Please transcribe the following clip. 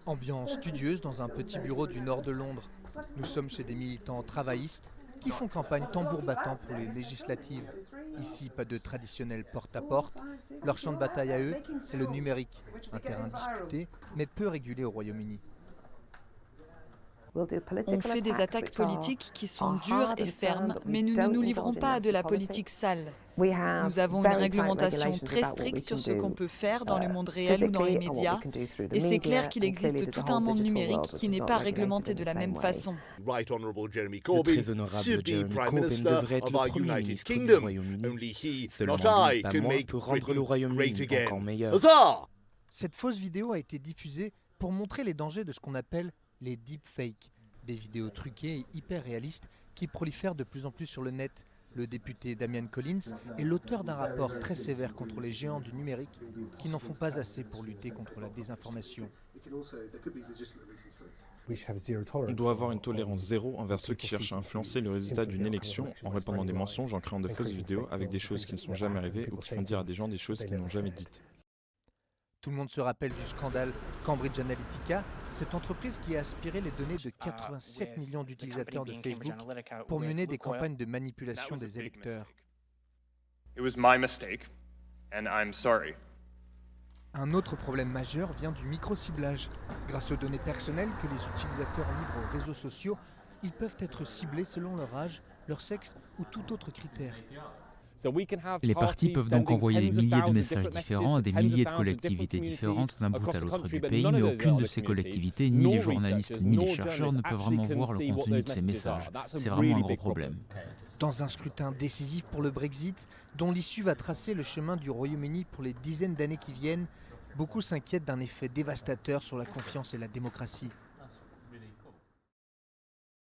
Ambiance studieuse dans un petit bureau du nord de Londres. Nous sommes chez des militants travaillistes qui font campagne tambour battant pour les législatives. Ici, pas de traditionnel porte-à-porte. Leur champ de bataille à eux, c'est le numérique, un terrain disputé mais peu régulé au Royaume-Uni. On fait des attaques politiques qui sont dures et fermes, mais nous ne nous livrons pas à de la politique sale. Nous avons une réglementation très stricte sur ce qu'on peut faire dans le monde réel ou dans les médias, et c'est clair qu'il existe tout un monde numérique qui n'est pas réglementé de la même façon. Le très honorable Jeremy Corbyn devrait être le Premier ministre du Royaume-Uni. Seulement lui, pas moi, peut rendre le Royaume-Uni encore meilleur. Cette fausse vidéo a été diffusée pour montrer les dangers de ce qu'on appelle les deepfakes, des vidéos truquées et hyper réalistes qui prolifèrent de plus en plus sur le net. Le député Damian Collins est l'auteur d'un rapport très sévère contre les géants du numérique qui n'en font pas assez pour lutter contre la désinformation. On doit avoir une tolérance zéro envers ceux qui cherchent à influencer le résultat d'une élection en répandant des mensonges, en créant de fausses vidéos avec des choses qui ne sont jamais arrivées ou qui font dire à des gens des choses qu'ils n'ont jamais dites. Tout le monde se rappelle du scandale Cambridge Analytica, cette entreprise qui a aspiré les données de 87 millions d'utilisateurs de Facebook pour mener des campagnes de manipulation des électeurs. Un autre problème majeur vient du micro-ciblage. Grâce aux données personnelles que les utilisateurs livrent aux réseaux sociaux, ils peuvent être ciblés selon leur âge, leur sexe ou tout autre critère. Les partis peuvent donc envoyer des milliers de messages différents à des milliers de collectivités différentes d'un bout à l'autre du pays, mais aucune de ces collectivités, ni les journalistes, ni les chercheurs ne peuvent vraiment voir le contenu de ces messages. C'est vraiment un gros problème. Dans un scrutin décisif pour le Brexit, dont l'issue va tracer le chemin du Royaume-Uni pour les dizaines d'années qui viennent, beaucoup s'inquiètent d'un effet dévastateur sur la confiance et la démocratie.